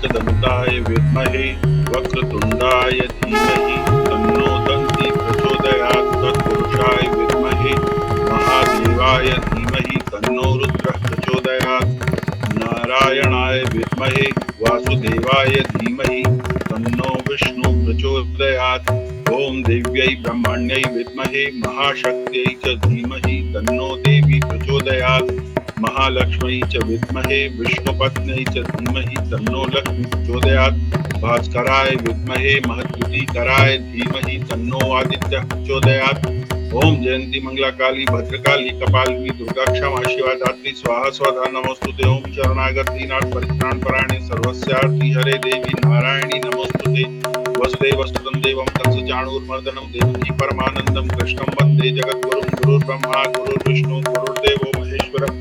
एकदन्ताय विद्महे वक्रतुण्डाय धीमहि तन्नो दन्ती प्रचोदयात्। तत्पुरुषाय विद्महे महादेवाय धीमहि तन्नो रुद्रः प्रचोदयात्। नारायणाय विद्महे वासुदेवाय धीमहि तन्नो विष्णु प्रचोदयात्। ओम देव्यै ब्रह्मण्यै विद्महे महाशक्त्यै च धीमहि तन्नो देवी प्रचोदयात्। महालक्ष्मी च विद्महे विष्णुपत्न्यै च धीमहि तन्नो लक्ष्मी प्रचोदयात्। भास्कराय विद्महे महद्युतिकराय धीमहि तन्नो आदित्यः प्रचोदयात्। ओम जयंती मंगला काली भद्रकाली कपालिनी दुर्गा क्षमा शिवा धात्री स्वाहा स्वधा नमोस्तुते। ओम शरणागति नाथ परित्राण परायणे सर्वस्यार्थी हरे देवी नारायणी नमोस्तुते। वसुदेव सुतं देवं कंसचाणूरमर्दनं देवकी परमानंदं कृष्णं वंदे जगद्गुरुं। गुरुर्ब्रह्मा गुरुर्विष्णु गुरुर्देवो महेश्वरः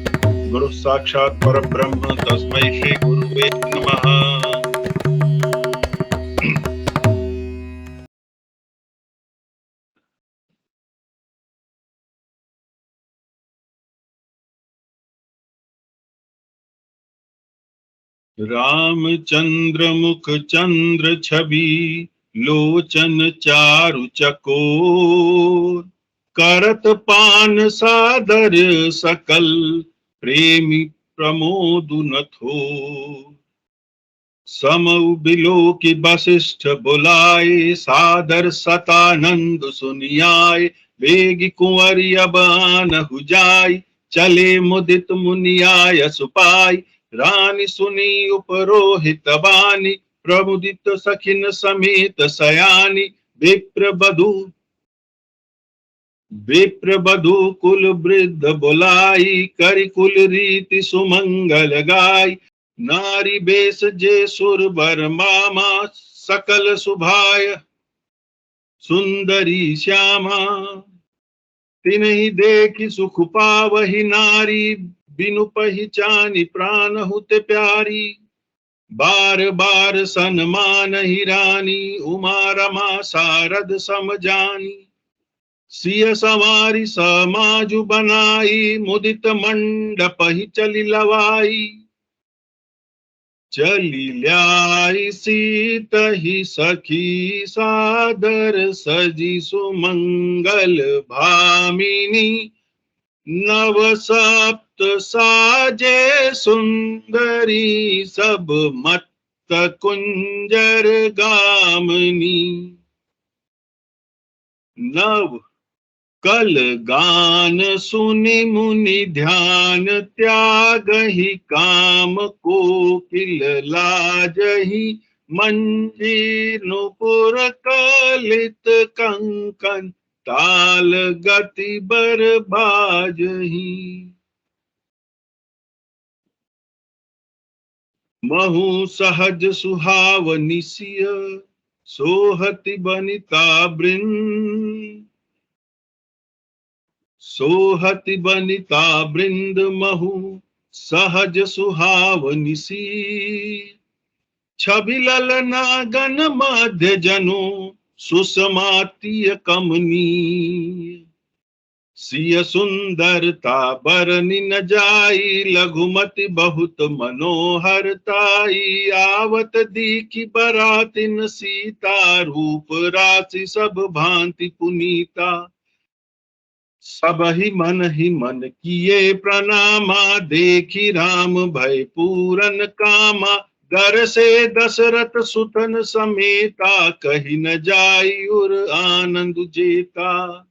गुरुः साक्षात् परब्रह्म तस्मै श्री गुरुवे नमः। रामचंद्र मुख चंद्र छवि लोचन चारु चकोर। करत पान सादर सकल प्रेमी प्रमोदु न थोर। समउ बिलोकि वसिष्ठ बुलाए सादर सतानंद सुनियाए। बेगी कुंवरी अब आनहु जाई चले मुदित मुनियाय सुपाई। रानी सुनी उपरोहित बानी प्रमुदित सखिन समेत सयानी। विप्र बधु कुल वृद्ध बुलाई करि कुल रीति सुमंगल गाई। नारी बेस जे सुर बर मामा सकल सुभाय सुंदरी श्यामा। तिन्हि देखि सुख पावहि नारी बिनु पहिचानी प्राण हुते प्यारी। बार बार सन्मान ही रानी उमा रमा सारद सम जानी। सिय सवारी समाजु बनाई मुदित मंडप ही चली लवाई। चली ल्याई सीत ही सखी सादर सजी सुमंगल भामिनी। नव सप्त साजे सुंदरी सब मत कुंजर गामिनी। नव कल गान सुनि मुनि ध्यान त्यागहि काम कोकिल लाजहि। मंजीर नुपुर कलित कंकन ताल गति बर बाजहि। महु सहज सुहावनि सिय सोहति बनिता वृंद। सोहति बनिता वृंद महु सहज सुहावनि सी। छवि ललना गन मध्य जनु सुषमातीय कमनीय। सिय सुंदरता बरनि न जाई लघुमति बहुत मनोहरताई। आवत दीखि बरातिन सीता रूप राशि सब भांति पुनीता। सब ही मन किए प्रणामा देखी राम भय पूरन कामा। घर से दशरथ सुतन समेता कही न जाई उर आनंद जेता।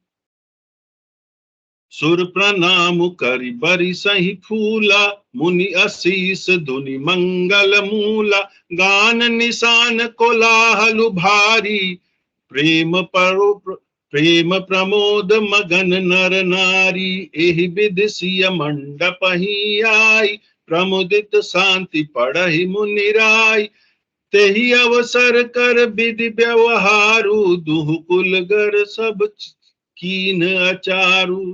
सुर प्रणाम करि बरि सही फूला मुनि असीस धुनि मंगल मूला। गान निशान कोलाहल भारी प्रेम प्रमोद मगन नर नारी। एहि विधि सिय मंडप ही आई प्रमुदित शांति पढ़हि मुनि राय। तेहि अवसर कर विधि व्यवहारु दुहु कुल गर सब कीन अचारु।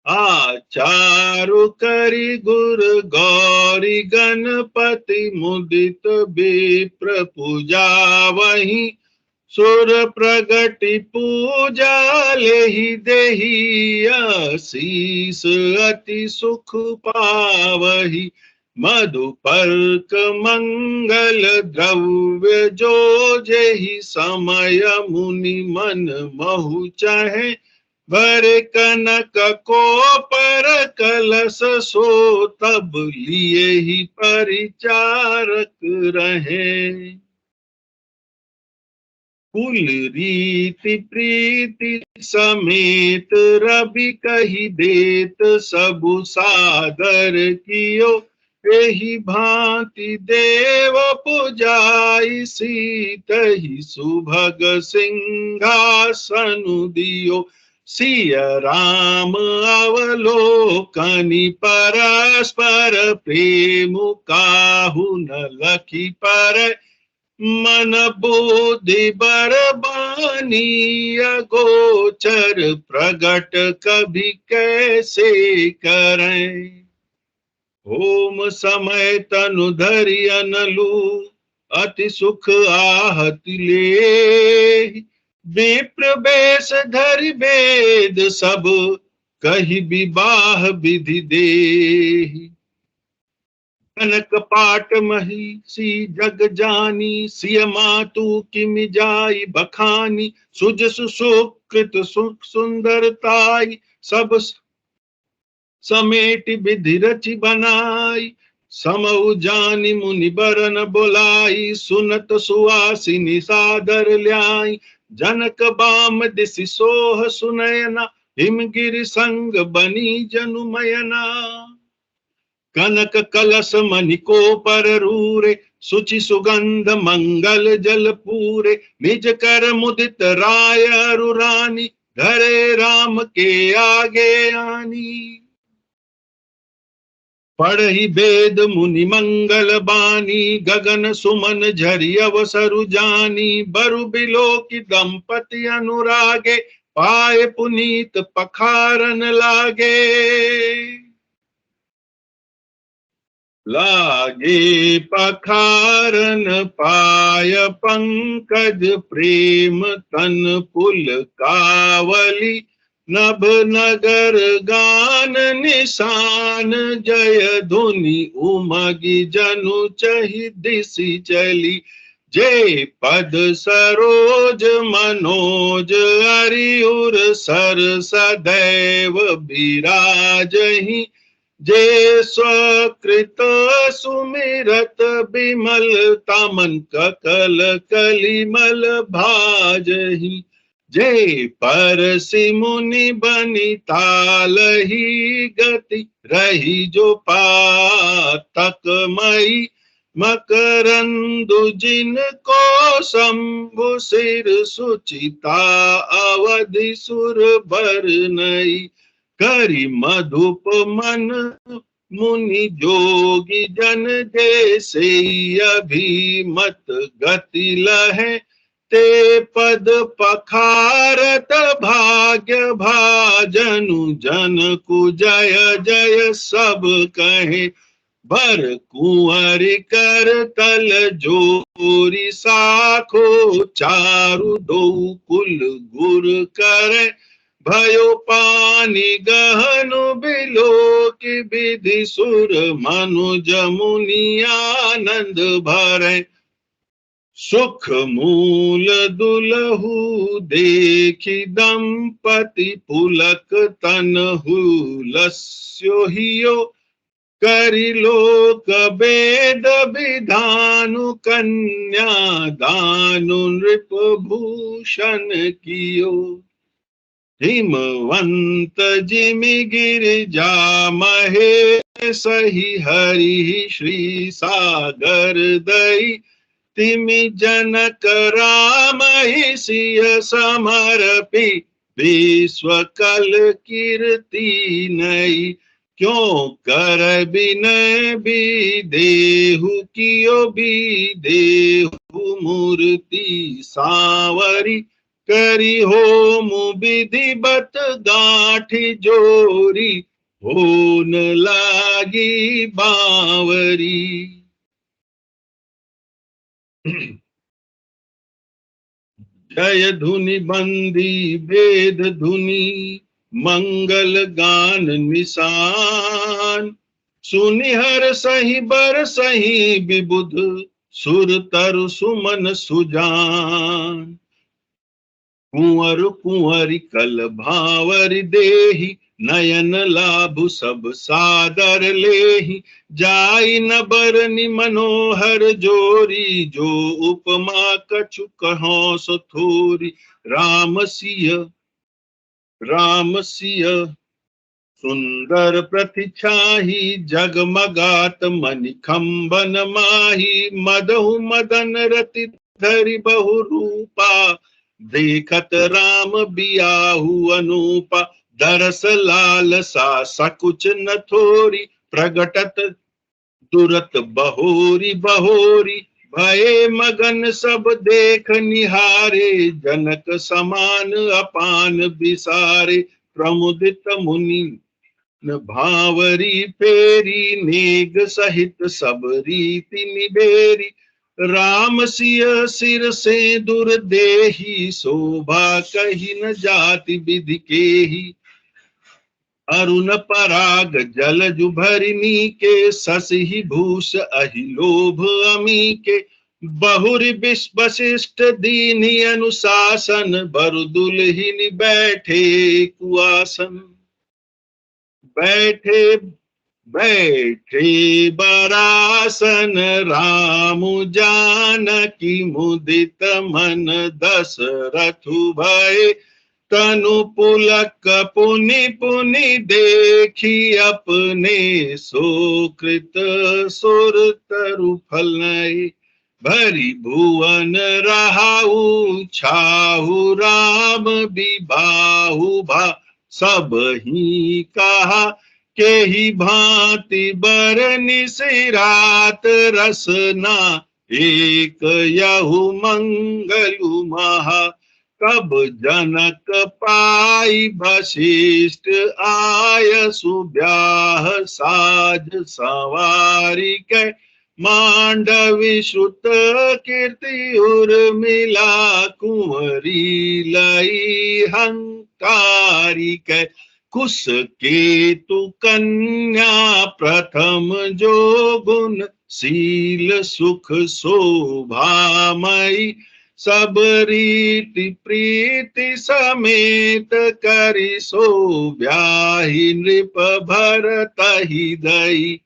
आचारु करि गुर गौरी गणपति मुदित विप्र पूजा वही। सुर प्रगति पूजा लेहि देहि आशीष अति सुख पावहि। मधुपर्क मंगल द्रव्य जो जेहि समय मुनि मन महु चाहे, भरे कनक को पर कलश सो तब लिए ही परिचारक रहे। कुल रीति प्रीति समेत रवि कही देत, सबु सादर कियो एहि भांति देव पुजाई, सीतहि सुभग सिंहासनु दियो। सिया राम अवलोकनि परस्पर प्रेम, काहू न लखी पर मन बुद्धि बरबानी, अगोचर प्रगट कभी कैसे करें। होम समय तनु धरि अनलु, अति सुख आहति ले, विप्र बेश धरि वेद सब, कही विवाह विधि देहि। कनक पाट महिषी जग जानी, सिय मातु किमि जाई बखानी। सुज सुकृत सुख सुंदरताई, सब समेट विधि रचि बनाई। समऊ जानी मुनि बरन बोलाई, सुनत सुवासिनी सादर ल्याई। जनक बाम दिसि सोह सुनयना, हिमगिरि संग बनी जनुमयना। कनक कलश मणिको पर रूरे, सुचि सुगंध मंगल जल पूरे। निज कर मुदित राय अरु रानी, धरे राम के आगे आनी। पढ़ी वेद मुनि मंगल बानी, गगन सुमन झरि अवसरु जानी। बरु बिलो की दंपति अनुरागे, पाए पुनीत पखारन लागे। लागे पखारन पाय पंकज, प्रेम तन पुल कावली। नभ नगर गान निशान, जय धुनि उमगी जनु चहि दिशि चली। जे पद सरोज मनोज, अरियुर सर सदैव बिराजहि। जे स्वकृत सुमिरत बिमलता, मन ककल कलिमल भाजहि। जे परसि मुनि बनि तालहि, गति रही जो पातक मई। मकरंदु जिनको शंभु सिर, सुचिता अवधि सुर बरनई। करि मधुप मन मुनि जोगी जन, जैसे अभिमत गति लहे। ते पद पखारत भाग्य भाजनु, जन कु जय जय सब कहे। भर कुंवर कर तल जोरी, साखो चारु दो कुल गुर करे। भयो पानी गहनु बिलो की, विधि सुर मनुज मुनि आनंद भरे। सुख मूल दुलहु देखी, दंपति पुलक तनहु लस्यो हियो। करि लोक वेद विधानु, कन्या दानु नृप भूषण कियो। हिमवंत जिमि गिरिजा महेश, सही हरि श्री सागर दई। तिमि जनक राम सिय समर्पी, विश्व कल कीर्ति नई। क्यों कर बिनय बिदेहु, कियो बिदेहु मूर्ति सांवरी। करी होम विधिवत गांठी जोरी, होन लागी बावरी। जय धुनि बंदी वेद धुनि, मंगल गान निशान। सुनिहर सही बर सही विबुध सुर तरु सुमन सुजान। कुंवर कुंवरी कल भावर देही नयन लाभु सब सादर लेहि। जाई न बरनि मनोहर जोरी जो उपमा कछु कहो सो थोरी। राम सिय सुंदर प्रतिछाही जगमगात मणिखंबन माही। मदहु मदन रति धरि बहु रूपा देखत राम बियाहु अनूपा। दरस लाल सा सकुच न थोरी प्रगटत तुरत बहोरी बहोरी। भये मगन सब देख निहारे जनक समान अपान बिसारे। प्रमुदित मुनि न भावरी फेरी नेग सहित सब रीति निबेरी। राम सिय सिर से दूर देही शोभा कही न जाति विधि केही। अरुण पराग जल जुभरिनी के ससहि भूष अहि लोभ अमी के। बहुरी वशिष्ठ दीनी अनुशासन बरु दुलहिन बैठे कुआसन। बैठे बैठे बरासन राम जानकी मुदित मन दशरथु भय। तनु पुलक पुनि पुनि देखी अपने सोकृत सुर तरु फल नहीं। भरी भुवन रहाउ छाहु राम विबाहु भा। सब ही कहा के ही भांति बरनि सिरात रसना। एक यहु मंगलु महा कब जनक पाई वशिष्ठ आय सुब्याह साज सवारी के। मांडवी श्रुत कीर्ति उर्मिला कुंवरी लई हंकारी के। कुश केतु कन्या प्रथम जो गुण शील सुख शोभामयी। सब रीति प्रीति समेत करि सो ब्याहि नृप भरतहि दई।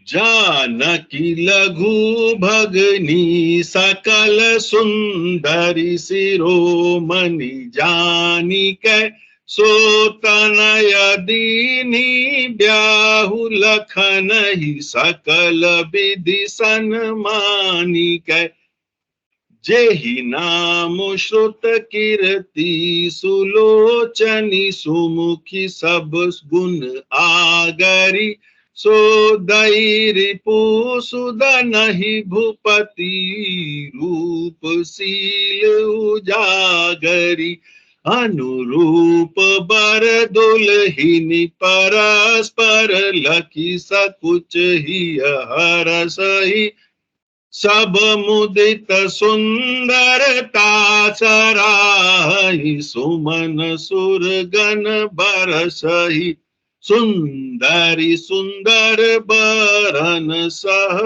जानकी लघु भगनी सकल सुंदरी शिरोमणि जानी कै। सो तनय दीनी ब्याहु लखन ही सकल विधि सन्मानी कै। जेहि नाम श्रुत कीर्ति सुलोचनी सुमुखी सब गुण आगरी। सो दैरिपु सुदनहि भूपति रूप शील उजागरी। अनुरूप बर दुलहिनी परस्पर लखी सकुच ही हरसहि। सब मुदित सुंदरता सराहि सुमन सुरगन बरसहि। सुंदरी सुंदर बरन सह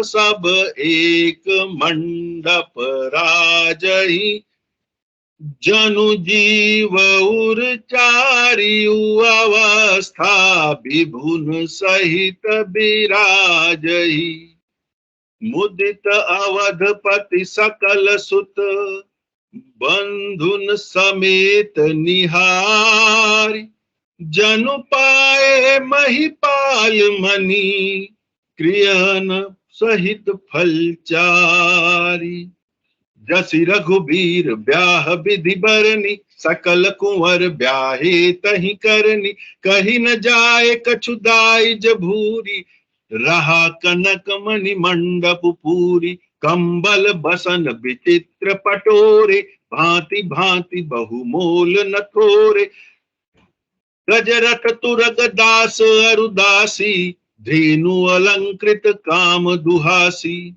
सब एक मंडप राजहि। जनु जीव उर चारियु अवस्था विभुन सहित विराजहि। मुदित अवधपति सकल सुत बंधुन समेत निहारी। जनु पाए महिपाल मणि क्रियन सहित फलचारी। जसि रघुबीर ब्याह विधि बरनी सकल कुंवर ब्याहे तहि करनी। कही न जाए कछु दाइज भूरी रहा कनक मणि मंडप पूरी। कंबल बसन विचित्र पटोरे भांति भांति बहुमोल न थोरे। गजरथ तुरग दास अरुदासी धेनु अलंकृत काम दुहासी।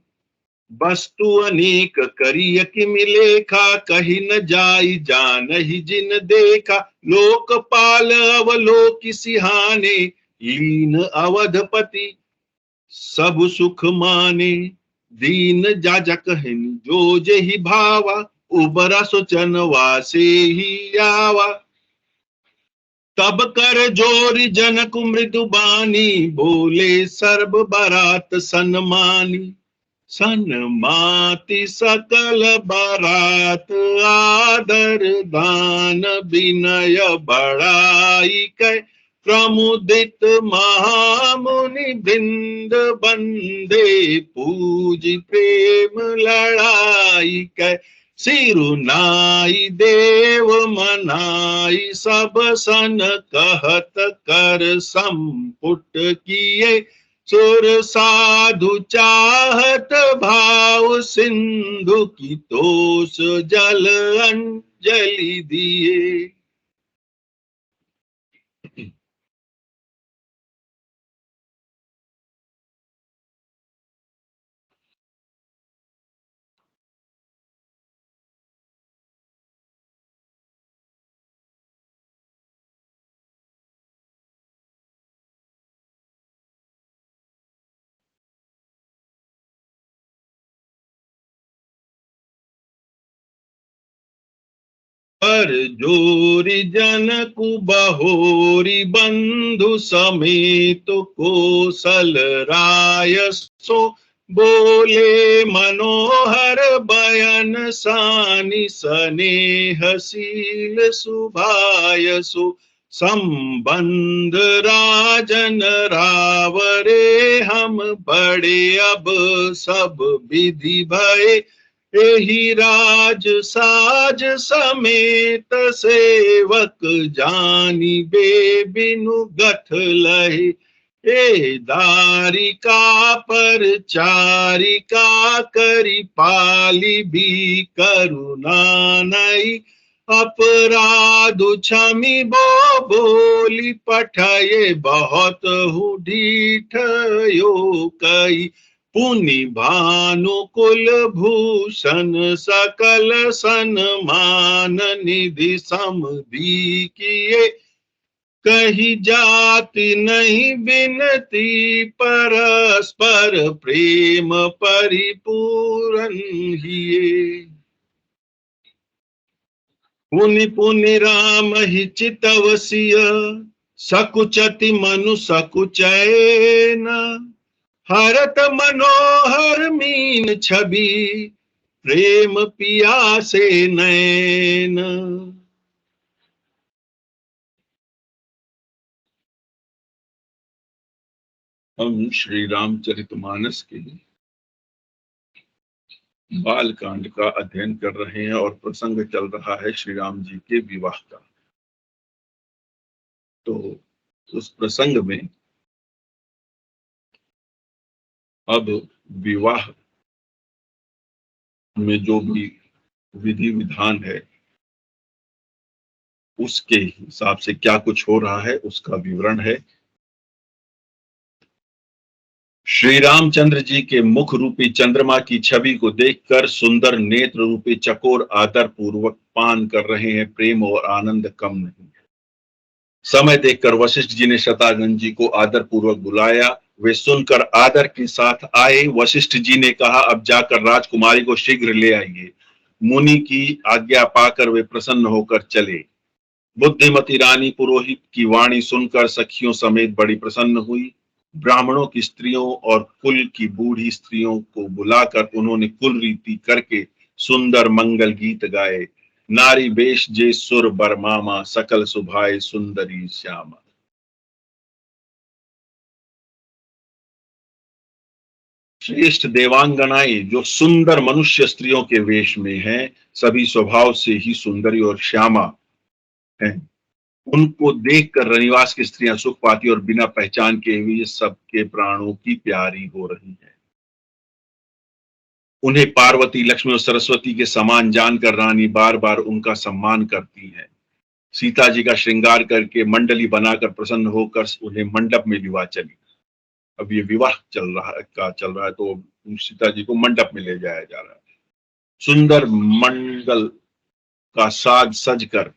वस्तु अनेक करिय कि मिलेखा, कही न जाई जान ही जिन देखा। लोकपाल अवलोकि सिहाने, लीन अवधपति सब सुख माने। दीन जाजक हिन जो जेहि भावा, उबरा सोचन वासे ही आवा। तब कर जोरी जनक मृदु बानी, बोले सर्ब बरात सन्मानी। सन्माति सकल बारात, आदर दान विनय बड़ाई कै। प्रमुदित महामुनि वृंद बंदे, पूज प्रेम लड़ाई कै। सिरुनाई देव मनाई, सब सन कहत कर संपुट किए। सुर साधु चाहत भाव, सिंधु की तोष जल अंजलि दिए। पर जोरी जनकु बहोरी, बंधु समेत कोसल राय सो। बोले मनोहर बयन सानि, स्नेहशील सुभायसु। संबंध राजन रावरे, हम बड़े अब सब विधि भय। एहि राज साज समेत, सेवक जानी बे बिनु गठ लहे। ए दारिका पर चारिका, करी पाली भी करुणा नई। अपराधु क्षमी बो बोली, पठये बहुत हूँ ढीठ यो कई। पुनि भानुकुल भूषण, सकल सन्मान निधि समधी किए। कही जाति नहीं बिनती, परस्पर प्रेम परिपूरन हिये। पुनि पुनि राम ही चितव सिय, सकुचति मनु सकुचैन। हरत मनोहर मीन छवि, प्रेम पियासे नैन। हम श्री रामचरितमानस के बाल कांड का अध्ययन कर रहे हैं और प्रसंग चल रहा है श्री राम जी के विवाह का। तो उस प्रसंग में अब विवाह में जो भी विधि विधान है, उसके हिसाब से क्या कुछ हो रहा है उसका विवरण है। श्री रामचंद्र जी के मुख रूपी चंद्रमा की छवि को देखकर सुंदर नेत्र रूपी चकोर आदर पूर्वक पान कर रहे हैं। प्रेम और आनंद कम नहीं है। समय देखकर वशिष्ठ जी ने शतानंद जी को आदर पूर्वक बुलाया। वे सुनकर आदर के साथ आए। वशिष्ठ जी ने कहा, अब जाकर राजकुमारी को शीघ्र ले आइए। मुनि की आज्ञा पाकर वे प्रसन्न होकर चले। बुद्धिमती रानी पुरोहित की वाणी सुनकर सखियों समेत बड़ी प्रसन्न हुई। ब्राह्मणों की स्त्रियों और कुल की बूढ़ी स्त्रियों को बुलाकर उन्होंने कुल रीति करके सुंदर मंगल गीत गाए। नारी बेश जे सुर बरमामा, सकल सुभाए सुंदरी श्यामा। श्रेष्ठ देवांगनाएं जो सुंदर मनुष्य स्त्रियों के वेश में हैं, सभी स्वभाव से ही सुंदरी और श्यामा हैं। उनको देखकर रनिवास की स्त्रियां सुख पाती और बिना पहचान के हुए सबके प्राणों की प्यारी हो रही हैं। उन्हें पार्वती, लक्ष्मी और सरस्वती के समान जानकर रानी बार बार उनका सम्मान करती है। सीता जी का श्रृंगार करके मंडली बनाकर प्रसन्न होकर उन्हें मंडप में लिवा चली। अब ये विवाह चल रहा है तो सीता जी को मंडप में ले जाया जा रहा है। सुंदर मंडल का साज सज कर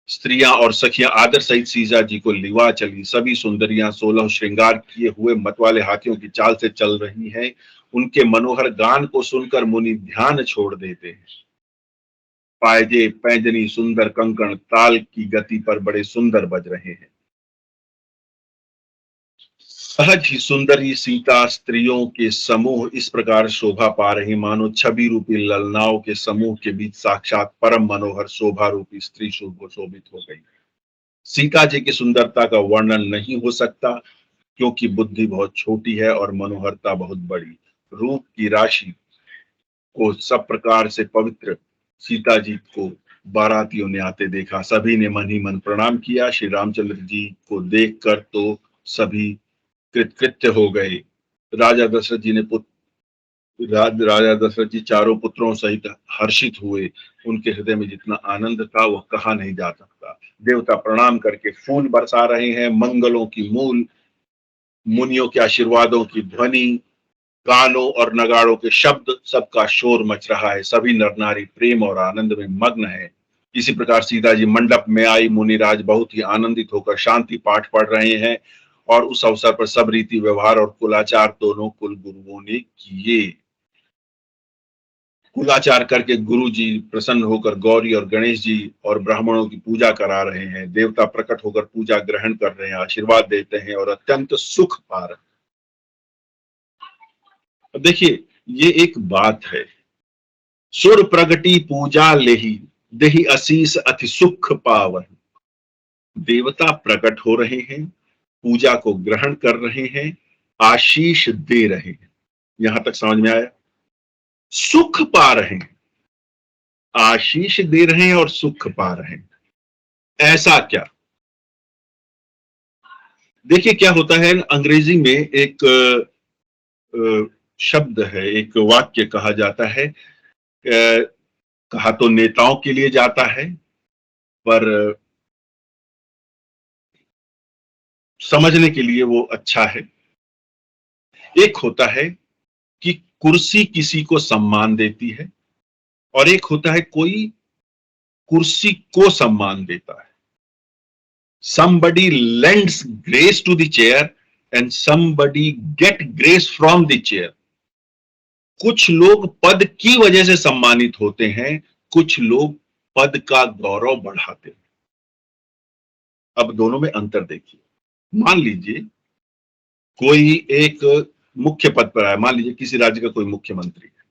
स्त्रियां और सखियां आदर सहित सीता जी को लिवा चली। सभी सुंदरियां 16 श्रृंगार किए हुए मतवाले हाथियों की चाल से चल रही हैं। उनके मनोहर गान को सुनकर मुनि ध्यान छोड़ देते हैं। पायजे पैंजनी सुंदर कंकण ताल की गति पर बड़े सुंदर बज रहे हैं। सहज ही सुंदरी सीता स्त्रियों के समूह इस प्रकार शोभा पा रही मानो छवि रूपी ललनाओं के समूह के बीच साक्षात परम मनोहर शोभा रूपी स्त्री शोभित हो गई। सीता जी की सुंदरता का वर्णन नहीं हो सकता, क्योंकि बुद्धि बहुत छोटी है और मनोहरता बहुत बड़ी। रूप की राशि को सब प्रकार से पवित्र सीता जी को बारातियों ने आते देखा। सभी ने मन ही मन प्रणाम किया। श्री रामचंद्र जी को देखकर तो सभी कृतकृत्य हो गए। राजा दशरथ जी ने राजा दशरथ जी चारों पुत्रों सहित हर्षित हुए। उनके हृदय में जितना आनंद था वह कहा नहीं जा सकता। देवता प्रणाम करके फूल बरसा रहे हैं। मंगलों की मूल, मुनियों के आशीर्वादों की ध्वनि, गानों और नगाड़ों के शब्द, सबका शोर मच रहा है। सभी नर नारी प्रेम और आनंद में मग्न है। इसी प्रकार सीता जी मंडप में आई। मुनिराज बहुत ही आनंदित होकर शांति पाठ पढ़ रहे हैं और उस अवसर पर सब रीति व्यवहार और कुलाचार दोनों कुल गुरुओं ने किए। कुलाचार करके गुरु जी प्रसन्न होकर गौरी और गणेश जी और ब्राह्मणों की पूजा करा रहे हैं। देवता प्रकट होकर पूजा ग्रहण कर रहे हैं, आशीर्वाद देते हैं और अत्यंत सुख पा रहे हैं। अब देखिए, ये एक बात है, सुर प्रगति पूजा लेही देहि असीस अति सुख पावन। देवता प्रकट हो रहे हैं, पूजा को ग्रहण कर रहे हैं, आशीष दे रहे हैं। यहां तक समझ में आया? सुख पा रहे हैं, आशीष दे रहे हैं और सुख पा रहे हैं। ऐसा क्या? देखिए क्या होता है, अंग्रेजी में एक शब्द है, एक वाक्य कहा जाता है, कहा तो नेताओं के लिए जाता है, पर समझने के लिए वो अच्छा है। एक होता है कि कुर्सी किसी को सम्मान देती है, और एक होता है कोई कुर्सी को सम्मान देता है। Somebody lends grace to the chair and somebody get grace from the chair. कुछ लोग पद की वजह से सम्मानित होते हैं, कुछ लोग पद का गौरव बढ़ाते हैं। अब दोनों में अंतर देखिए। मान लीजिए कोई एक मुख्य पद पर आया, मान लीजिए किसी राज्य का कोई मुख्यमंत्री है,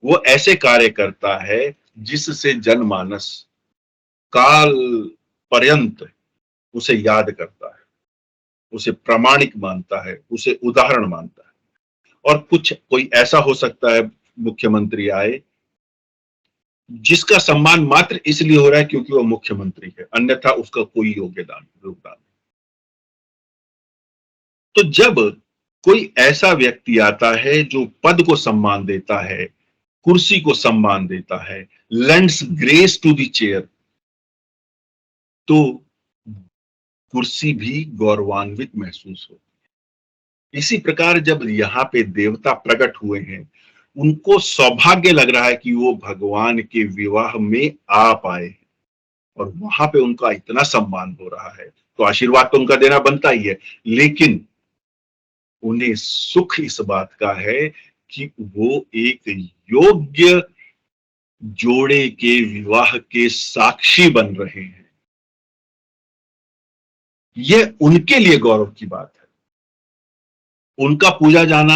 वो ऐसे कार्य करता है जिससे जनमानस काल पर्यंत उसे याद करता है, उसे प्रामाणिक मानता है, उसे उदाहरण मानता है। और कुछ कोई ऐसा हो सकता है मुख्यमंत्री आए जिसका सम्मान मात्र इसलिए हो रहा है क्योंकि वह मुख्यमंत्री है, अन्यथा उसका कोई योगदान नहीं। तो जब कोई ऐसा व्यक्ति आता है जो पद को सम्मान देता है, कुर्सी को सम्मान देता है, lends grace to the chair, तो कुर्सी भी गौरवान्वित महसूस होती है। इसी प्रकार जब यहाँ पे देवता प्रकट हुए हैं, उनको सौभाग्य लग रहा है कि वो भगवान के विवाह में आ पाए और वहां पे उनका इतना सम्मान हो रहा है, तो आशीर्वाद तो उनका देना बनता ही है, लेकिन उन्हें सुख इस बात का है कि वो एक योग्य जोड़े के विवाह के साक्षी बन रहे हैं। यह उनके लिए गौरव की बात है। उनका पूजा जाना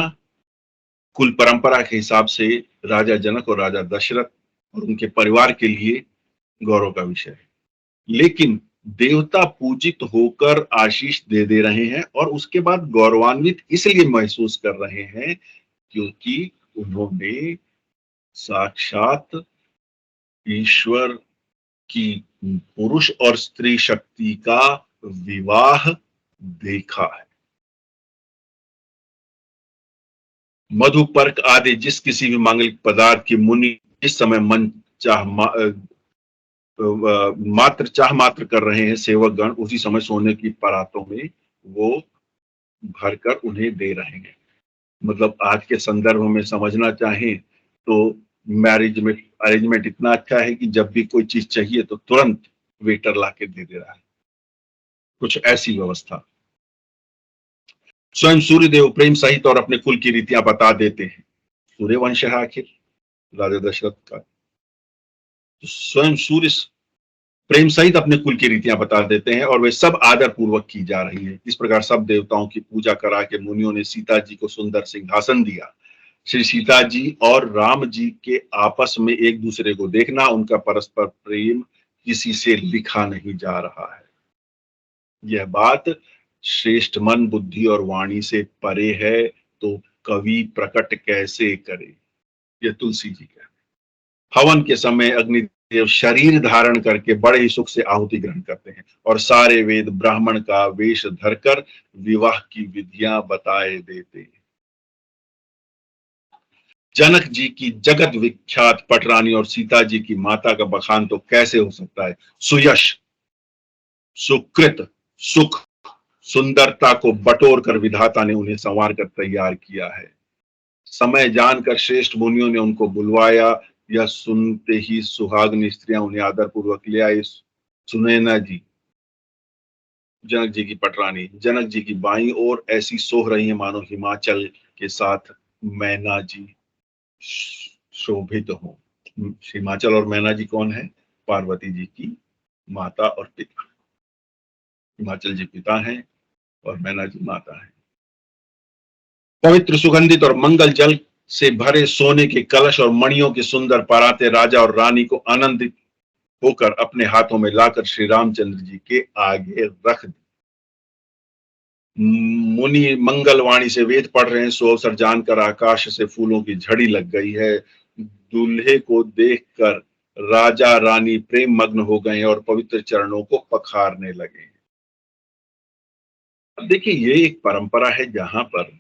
कुल परंपरा के हिसाब से राजा जनक और राजा दशरथ और उनके परिवार के लिए गौरव का विषय है, लेकिन देवता पूजित होकर आशीष दे रहे हैं और उसके बाद गौरवान्वित इसलिए महसूस कर रहे हैं क्योंकि उन्होंने साक्षात ईश्वर की पुरुष और स्त्री शक्ति का विवाह देखा है। मधु पर्क आदि जिस किसी भी मांगलिक पदार्थ की मुनि इस समय मन चाह मात्र कर रहे हैं सेवक गण, उसी समय सोने की परातों में वो भरकर उन्हें दे रहे हैं। मतलब आज के संदर्भ में समझना चाहें तो मैरिज में अरेंजमेंट इतना अच्छा है कि जब भी कोई चीज चाहिए तो तुरंत वेटर ला के दे दे रहा है, कुछ ऐसी व्यवस्था। स्वयं सूर्यदेव प्रेम सहित और अपने कुल की रीतियां बता देते हैं। सूर्यवंश है आखिर राजा दशरथ का, तो स्वयं सूर्य प्रेम सहित अपने कुल की रीतियां बता देते हैं और वे सब आदर पूर्वक की जा रही है। इस प्रकार सब देवताओं की पूजा करा के मुनियों ने सीता जी को सुंदर सिंहासन दिया। श्री सीता जी और राम जी के आपस में एक दूसरे को देखना, उनका परस्पर प्रेम किसी से लिखा नहीं जा रहा है। यह बात श्रेष्ठ मन बुद्धि और वाणी से परे है तो कवि प्रकट कैसे करे। यह तुलसी जी का। हवन के समय अग्निदेव शरीर धारण करके बड़े ही सुख से आहुति ग्रहण करते हैं और सारे वेद ब्राह्मण का वेश धरकर विवाह की विधियां बताए देते हैं। जनक जी की जगत विख्यात पटरानी और सीता जी की माता का बखान तो कैसे हो सकता है। सुयश, सुकृत, सुख, सुंदरता को बटोर कर विधाता ने उन्हें संवार कर तैयार किया है। समय जानकर श्रेष्ठ मुनियों ने उनको बुलवाया। यह सुनते ही सुहागन स्त्रियां उन्हें आदर पूर्वक ले आई। सुनैना जी, जनक जी की पटरानी, जनक जी की बाईं ओर ऐसी सोह रही है मानो हिमाचल के साथ मैना जी शोभित हो। हिमाचल और मैना जी कौन है? पार्वती जी की माता और पिता। हिमाचल जी पिता हैं और मैना जी माता है। पवित्र सुगंधित और मंगल जल से भरे सोने के कलश और मणियों के सुंदर पराते राजा और रानी को आनंदित होकर अपने हाथों में लाकर श्री रामचंद्र जी के आगे रख दी। मुनि मंगलवाणी से वेद पढ़ रहे हैं, सो अवसर जानकर आकाश से फूलों की झड़ी लग गई है। दूल्हे को देखकर राजा रानी प्रेम मग्न हो गए और पवित्र चरणों को पखारने लगे। अब देखिए, ये एक परंपरा है जहां पर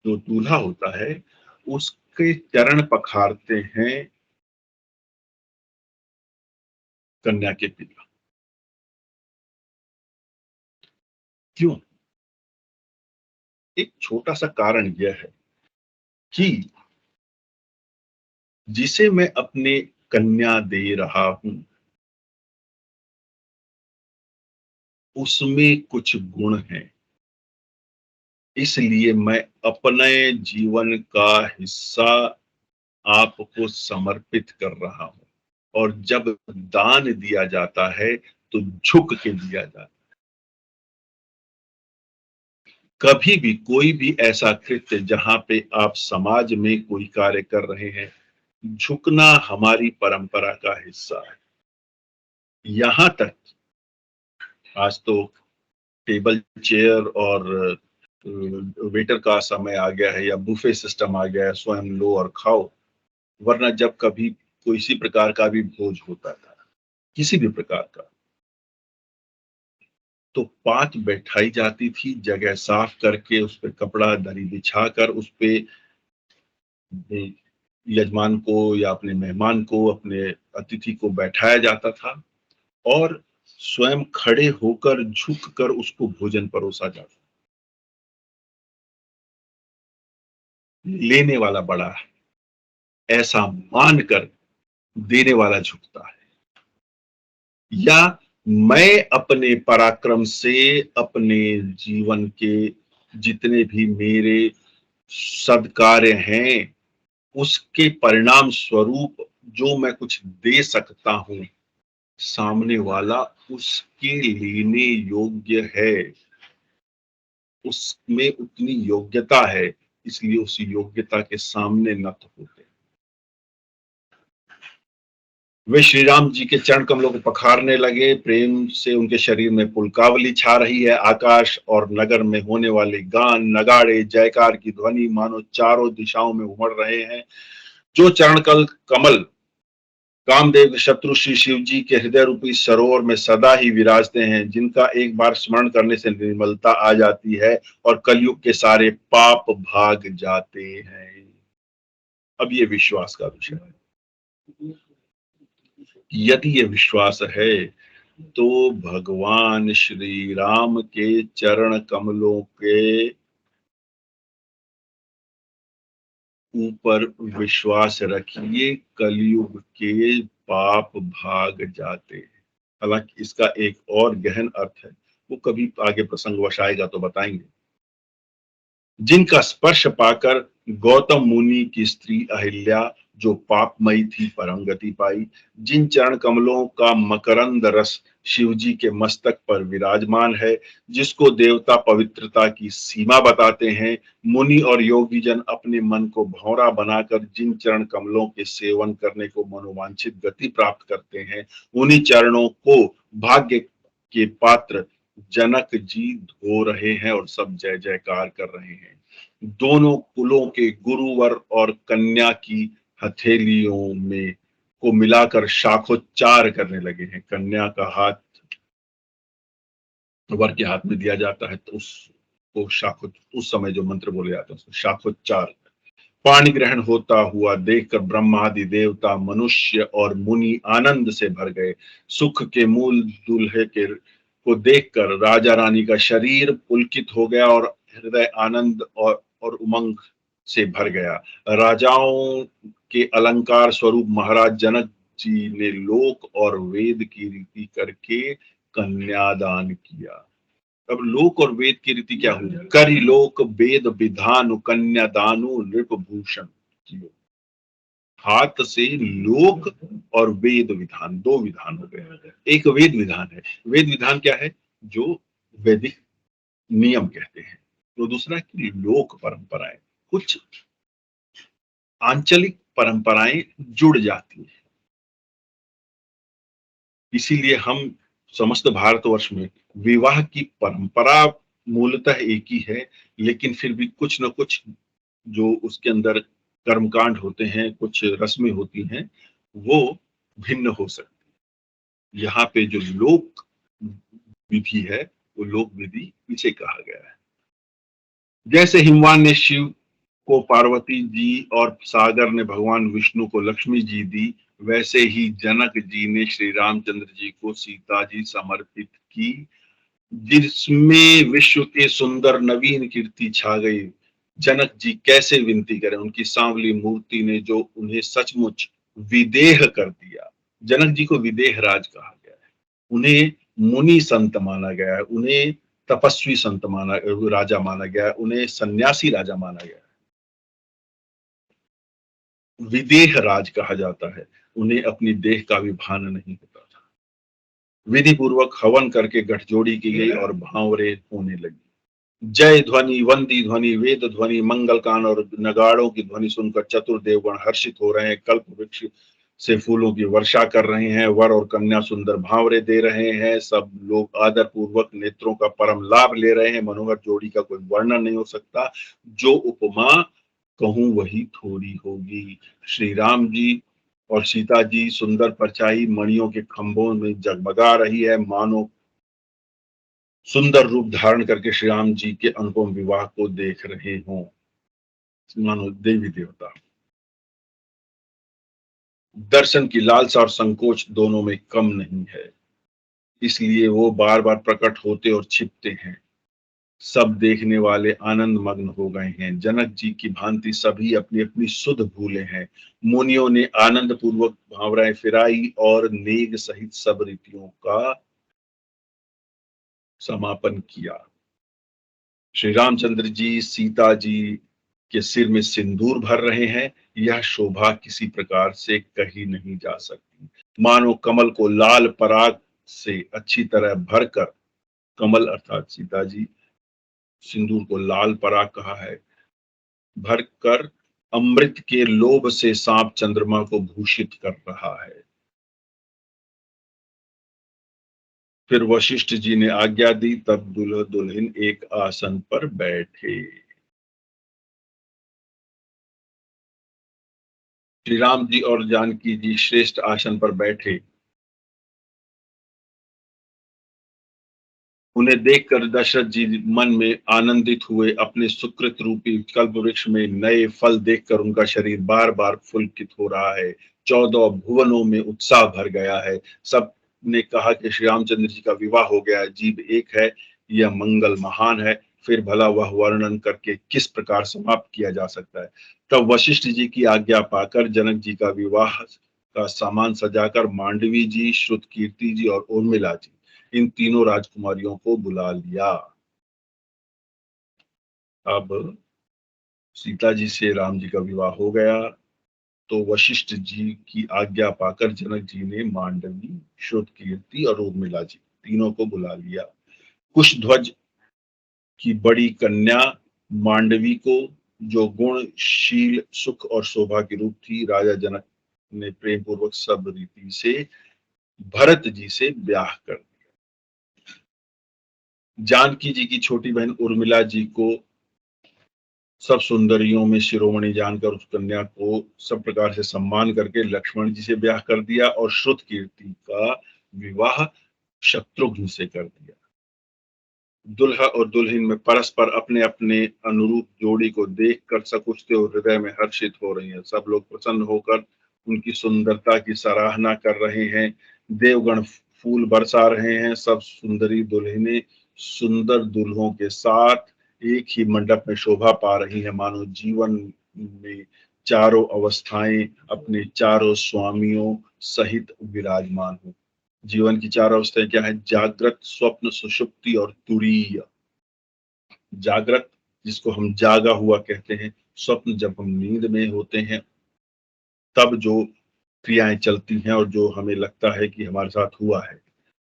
जो दूल्हा होता है उसके चरण पखारते हैं कन्या के पिता। क्यों? एक छोटा सा कारण यह है कि जिसे मैं अपने कन्या दे रहा हूं उसमें कुछ गुण हैं, इसलिए मैं अपने जीवन का हिस्सा आपको समर्पित कर रहा हूं। और जब दान दिया जाता है तो झुक के दिया जाता है। कभी भी कोई भी ऐसा कृत्य जहां पे आप समाज में कोई कार्य कर रहे हैं, झुकना हमारी परंपरा का हिस्सा है। यहां तक आज तो टेबल चेयर और वेटर का समय आ गया है या बुफे सिस्टम आ गया है, स्वयं लो और खाओ। वरना जब कभी किसी प्रकार का भी भोज होता था, किसी भी प्रकार का, तो पात बैठाई जाती थी, जगह साफ करके उस पर कपड़ा दरी बिछाकर उस पे यजमान को या अपने मेहमान को, अपने अतिथि को बैठाया जाता था और स्वयं खड़े होकर झुक कर उसको भोजन परोसा जाता। लेने वाला बड़ा है ऐसा मानकर देने वाला झुकता है। या मैं अपने पराक्रम से अपने जीवन के जितने भी मेरे सद्कार्य हैं उसके परिणाम स्वरूप जो मैं कुछ दे सकता हूं, सामने वाला उसके लेने योग्य है, उसमें उतनी योग्यता है, इसलिए उस योग्यता के सामने नत होते। वे श्री राम जी के चरण कमलों को पखारने लगे। प्रेम से उनके शरीर में पुलकावली छा रही है। आकाश और नगर में होने वाले गान, नगाड़े, जयकार की ध्वनि मानो चारों दिशाओं में उमड़ रहे हैं। जो चरण कमल कामदेव शत्रु श्री शिव जी के हृदय रूपी सरोवर में सदा ही विराजते हैं, जिनका एक बार स्मरण करने से निर्मलता आ जाती है और कलयुग के सारे पाप भाग जाते हैं। अब ये विश्वास का विषय है। यदि ये विश्वास है तो भगवान श्री राम के चरण कमलों के ऊपर विश्वास रखिए, कलयुग के पाप भाग जाते हैं। हालांकि इसका एक और गहन अर्थ है, वो कभी आगे प्रसंगवश आएगा तो बताएंगे। जिनका स्पर्श पाकर गौतम मुनि की स्त्री अहिल्या जो पापमयी थी परम गति पाई, जिन चरण कमलों का मकरंद रस शिव जी के मस्तक पर विराजमान है, जिसको देवता पवित्रता की सीमा बताते हैं, मुनि और योगी जन अपने मन को भौरा बनाकर जिन चरण कमलों के सेवन करने को मनोवांछित गति प्राप्त करते हैं, उन्हीं चरणों को भाग्य के पात्र जनक जी धो रहे हैं और सब जय जयकार कर रहे हैं। दोनों कुलों के गुरुवर और कन्या की हथेलियों में को मिलाकर शाखोच्चार करने लगे हैं। कन्या का हाथ वर के हाथ में दिया जाता है तो उसको शाखो, उस समय जो मंत्र बोले जाते हैं उसको शाखोच्चार। पाणी ग्रहण होता हुआ देखकर ब्रह्मादि देवता मनुष्य और मुनि आनंद से भर गए। सुख के मूल दूल्हे के को देखकर राजा रानी का शरीर पुलकित हो गया और हृदय आनंद और उमंग से भर गया। राजाओं के अलंकार स्वरूप महाराज जनक जी ने लोक और वेद की रीति करके कन्यादान किया। अब लोक और वेद की रीति क्या हुई? करि लोक वेद विधानु कन्यादानु नृप भूषण। हाथ से लोक और वेद विधान, दो विधान हो गए। एक वेद विधान है, वेद विधान क्या है? जो वैदिक नियम कहते हैं। तो दूसरा की लोक परंपराएं, कुछ आंचलिक परंपराएं जुड़ जाती हैं। इसीलिए हम समस्त भारतवर्ष में विवाह की परंपरा मूलतः एक ही है, लेकिन फिर भी कुछ न कुछ जो उसके अंदर कर्मकांड होते हैं, कुछ रस्में होती हैं, वो भिन्न हो सकती है। यहाँ पे जो लोक विधि है वो लोक विधि इसे कहा गया है। जैसे हिमवान ने शिव को पार्वती जी और सागर ने भगवान विष्णु को लक्ष्मी जी दी, वैसे ही जनक जी ने श्री रामचंद्र जी को सीता जी समर्पित की, जिसमें विश्व के सुंदर नवीन कीर्ति छा गई। जनक जी कैसे विनती करें, उनकी सांवली मूर्ति ने जो उन्हें सचमुच विदेह कर दिया। जनक जी को विदेह राज कहा गया है, उन्हें मुनि संत माना गया है, उन्हें तपस्वी संत माना राजा माना गया है, उन्हें सन्यासी राजा माना गया है। विदेह राज कहा जाता है, उन्हें अपनी देह का भी भान नहीं होता था। विधि पूर्वक हवन करके गठजोड़ी की गई और भांवरे होने लगी। जय ध्वनि, वंदी ध्वनि, वेद ध्वनि, मंगल कान और नगाड़ों की ध्वनि सुनकर चतुर्देवगण हर्षित हो रहे हैं। कल्प वृक्ष से फूलों की वर्षा कर रहे हैं, वर और कन्या सुंदर भांवरे दे रहे हैं। सब लोग आदर पूर्वक नेत्रों का परम लाभ ले रहे हैं। मनोहर जोड़ी का कोई वर्णन नहीं हो सकता, जो उपमा कहूं वही थोड़ी होगी। श्री राम जी और सीता जी सुंदर परछाई मणियों के खंभों में जगमगा रही है, मानो सुंदर रूप धारण करके श्री राम जी के अनुपम विवाह को देख रहे हों, मानो देवी देवता। दर्शन की लालसा और संकोच दोनों में कम नहीं है, इसलिए वो बार बार प्रकट होते और छिपते हैं। सब देखने वाले आनंद मग्न हो गए हैं। जनक जी की भांति सभी अपनी अपनी सुध भूले हैं। मुनियों ने आनंद पूर्वक भावराएं फिराई और नेग सहित सब रीतियों का समापन किया। श्री रामचंद्र जी सीता जी के सिर में सिंदूर भर रहे हैं। यह शोभा किसी प्रकार से कही नहीं जा सकती, मानो कमल को लाल पराग से अच्छी तरह भरकर, कमल अर्थात सीता जी, सिंदूर को लाल पराग कहा है, भरकर अमृत के लोभ से सांप चंद्रमा को भूषित कर रहा है। फिर वशिष्ठ जी ने आज्ञा दी, तब दुल्हा दुल्हन एक आसन पर बैठे। श्री राम जी और जानकी जी श्रेष्ठ आसन पर बैठे। उन्हें देखकर दशरथ जी मन में आनंदित हुए। अपने सुकृत रूपी कल्प वृक्ष में नए फल देखकर उनका शरीर बार बार पुलकित हो रहा है। 14 भुवनों में उत्साह भर गया है। सब ने कहा कि श्री रामचंद्र जी का विवाह हो गया है। जीव एक है, यह मंगल महान है। फिर भला वह वर्णन करके किस प्रकार समाप्त किया जा सकता है। तब वशिष्ठ जी की आज्ञा पाकर जनक जी का विवाह का सामान सजाकर मांडवी जी, श्रुतकीर्ति जी और उर्मिला जी, इन तीनों राजकुमारियों को बुला लिया। अब सीता जी से राम जी का विवाह हो गया, तो वशिष्ठ जी की आज्ञा पाकर जनक जी ने मांडवी, श्रुतकीर्ति और उर्मिला जी तीनों को बुला लिया। कुशध्वज की बड़ी कन्या मांडवी को, जो गुणशील, सुख और शोभा की रूप थी, राजा जनक ने प्रेम पूर्वक सब रीति से भरत जी से ब्याह कर दिया। जानकी जी की छोटी बहन उर्मिला जी को सब सुंदरियों में शिरोमणि जानकर उस कन्या को सब प्रकार से सम्मान करके लक्ष्मण जी से ब्याह कर दिया और श्रुतकीर्ति का विवाह शत्रुघ्न से कर दिया। दुल्हा और दुल्हन में परस्पर अपने अपने अनुरूप जोड़ी को देखकर सकुचते और हृदय में हर्षित हो रही हैं। सब लोग प्रसन्न होकर उनकी सुंदरता की सराहना कर रहे हैं। देवगण फूल बरसा रहे हैं। सब सुंदरी दुल्हनें सुंदर दुल्हों के साथ एक ही मंडप में शोभा पा रही हैं, मानो जीवन में चारों अवस्थाएं अपने चारों स्वामियों सहित विराजमान हो। जीवन की चार अवस्थाएं क्या है? जागृत, स्वप्न, सुषुप्ति और तुरीय। जागृत, जिसको हम जागा हुआ कहते हैं। स्वप्न, जब हम नींद में होते हैं तब जो क्रियाएं चलती हैं और जो हमें लगता है कि हमारे साथ हुआ है।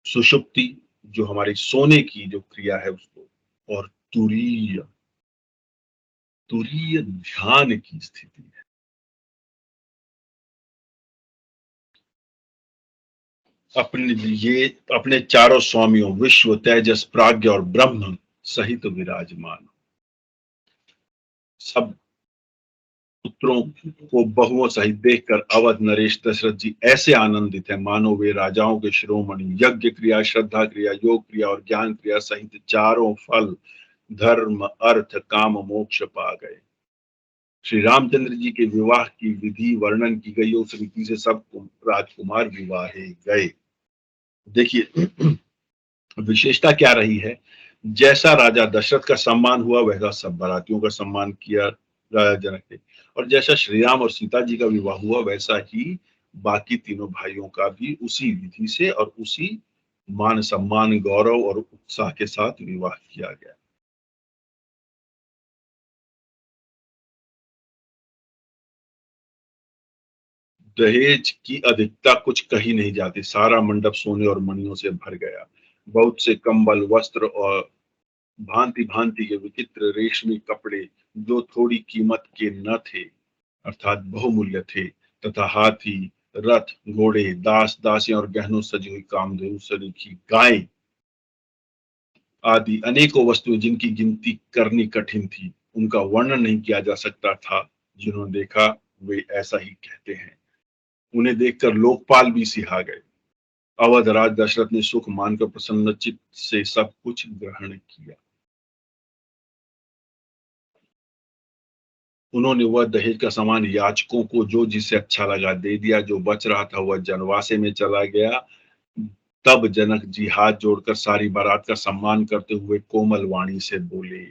सुषुप्ति, जो हमारी सोने की जो क्रिया है उसको। और तुरीय, तुरीय ध्यान की स्थिति है। अपने चारों स्वामियों विश्व, तेजस, प्राज्ञ और ब्रह्म सहित विराजमान। सब पुत्रों को बहुओं सहित देखकर अवध नरेश दशरथ जी ऐसे आनंदित हैं, मानो वे राजाओं के शिरोमणि। यज्ञ क्रिया, श्रद्धा क्रिया, योग क्रिया और ज्ञान क्रिया सहित चारों फल, धर्म, अर्थ, काम, मोक्ष पा गए। श्री रामचंद्र जी के विवाह की विधि वर्णन की गई, उस रीति से सब राजकुमार विवाहे गए। देखिए विशेषता क्या रही है? जैसा राजा दशरथ का सम्मान हुआ वैसा सब बारातियों का सम्मान किया राजा जनक ने, और जैसा श्री राम और सीता जी का विवाह हुआ वैसा ही बाकी तीनों भाइयों का भी उसी विधि से और उसी मान सम्मान, गौरव और उत्साह के साथ विवाह किया गया। दहेज की अधिकता कुछ कही नहीं जाती। सारा मंडप सोने और मणियों से भर गया। बहुत से कंबल, वस्त्र और भांति भांति के विचित्र रेशमी कपड़े, जो थोड़ी कीमत के न थे अर्थात बहुमूल्य थे, तथा हाथी, रथ, घोड़े, दास दासियां और गहनों सजी हुई कामधेनु सरीखी गायें आदि अनेकों वस्तुएं जिनकी गिनती करनी कठिन थी, उनका वर्णन नहीं किया जा सकता था। जिन्होंने देखा वे ऐसा ही कहते हैं। उन्हें देखकर लोकपाल भी सिहा गए। अवध राज दशरथ ने सुख मानकर प्रसन्नचित्त से सब कुछ ग्रहण किया। उन्होंने वह दहेज का सामान याचकों को जो जिसे अच्छा लगा दे दिया। जो बच रहा था वह जनवासे में चला गया। तब जनक जी हाथ जोड़कर सारी बारात का सम्मान करते हुए कोमल वाणी से बोले।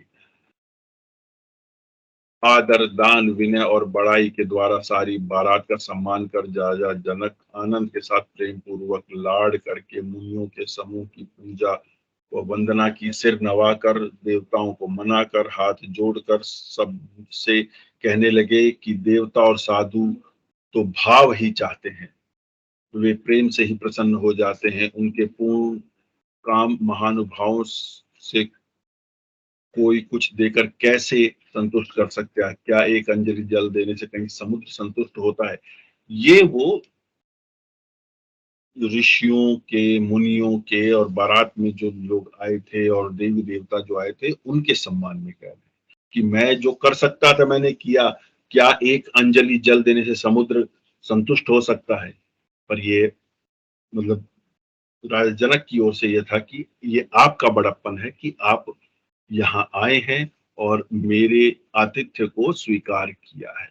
आदर, दान, विनय और बड़ाई के द्वारा सारी बारात का सम्मान कर राजा जनक आनंद के साथ प्रेम पूर्वक लाड़ करके मुनियों के समूह की पूजा व वंदना की। सिर नवाकर, देवताओं को मनाकर, हाथ जोड़कर सबसे कहने लगे कि देवता और साधु तो भाव ही चाहते हैं। वे प्रेम से ही प्रसन्न हो जाते हैं। उनके पूर्ण काम महानुभावों से कोई कुछ देकर कैसे संतुष्ट कर सकता है? क्या एक अंजलि जल देने से कहीं समुद्र संतुष्ट होता है? ये वो ऋषियों के, मुनियों के और बारात में जो लोग आए थे और देवी देवता जो आए थे उनके सम्मान में कह रहे हैं कि मैं जो कर सकता था मैंने किया। क्या एक अंजलि जल देने से समुद्र संतुष्ट हो सकता है? पर ये मतलब राजा जनक की ओर से यह था कि ये आपका बड़प्पन है कि आप यहाँ आए हैं और मेरे आतिथ्य को स्वीकार किया है।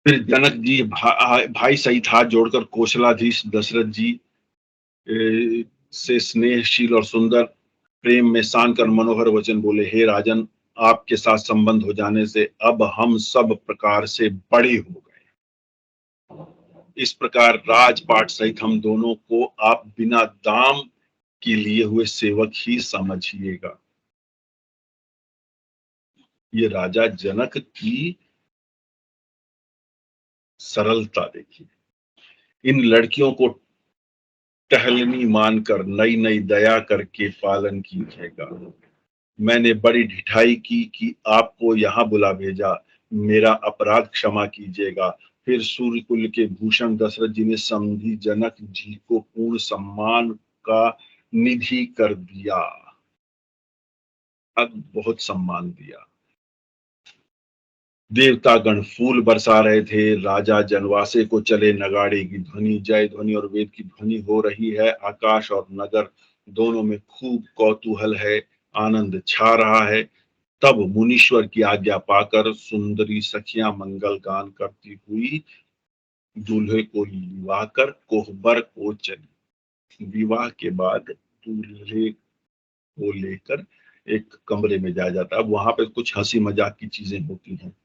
फिर जनक जी भाई सहित हाथ जोड़कर कौशलाधीश दशरथ जी से स्नेहशील और सुंदर प्रेम में सान कर मनोहर वचन बोले, हे राजन, आपके साथ संबंध हो जाने से अब हम सब प्रकार से बड़े हो गए। इस प्रकार राजपाट सहित हम दोनों को आप बिना दाम के लिए हुए सेवक ही समझिएगा। ये राजा जनक की सरलता देखिए। इन लड़कियों को टहलनी मानकर नई नई दया करके पालन कीजिएगा। मैंने बड़ी ढिठाई की कि आपको यहाँ बुला भेजा, मेरा अपराध क्षमा कीजिएगा। फिर सूर्यकुल के भूषण दशरथ जी ने समधी जनक जी को पूर्ण सम्मान का निधि कर दिया। अब बहुत सम्मान दिया। देवता गण फूल बरसा रहे थे। राजा जनवासे को चले, नगाड़े की ध्वनि, जय ध्वनि और वेद की ध्वनि हो रही है। आकाश और नगर दोनों में खूब कौतूहल है, आनंद छा रहा है। तब मुनीश्वर की आज्ञा पाकर सुंदरी सखियां मंगल गान करती हुई दूल्हे को लिवाकर कोहबर को चली। विवाह के बाद दूल्हे को लेकर एक कमरे में जाया जाता है। अब वहां पे कुछ हंसी मजाक की चीजें होती हैं,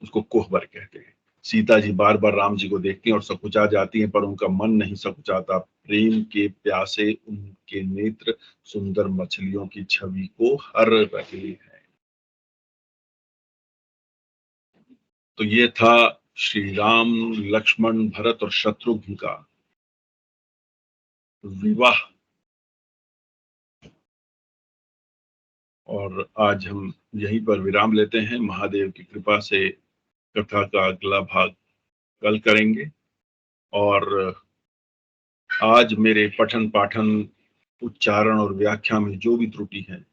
उसको कोहबर कहते हैं। सीता जी बार बार राम जी को देखती हैं और सकुचा जाती हैं, पर उनका मन नहीं सकुचाता। प्रेम के प्यासे उनके नेत्र सुंदर मछलियों की छवि को हर रहे हैं। तो ये था श्री राम, लक्ष्मण, भरत और शत्रुघ्न का विवाह। और आज हम यहीं पर विराम लेते हैं। महादेव की कृपा से कथा का अगला भाग कल करेंगे। और आज मेरे पठन पाठन, उच्चारण और व्याख्या में जो भी त्रुटि है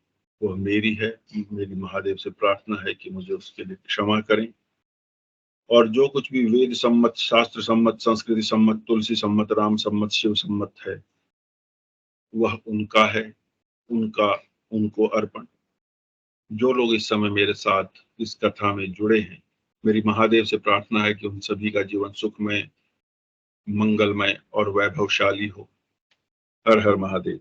वह मेरी है। मेरी महादेव से प्रार्थना है कि मुझे उसके लिए क्षमा करें। और जो कुछ भी वेद सम्मत, शास्त्र सम्मत, संस्कृति सम्मत, तुलसी सम्मत, राम सम्मत, शिव सम्मत है, वह उनका है, उनका उनको अर्पण। जो लोग इस समय मेरे साथ इस कथा में जुड़े हैं, मेरी महादेव से प्रार्थना है कि उन सभी का जीवन सुखमय, मंगलमय और वैभवशाली हो। हर हर महादेव।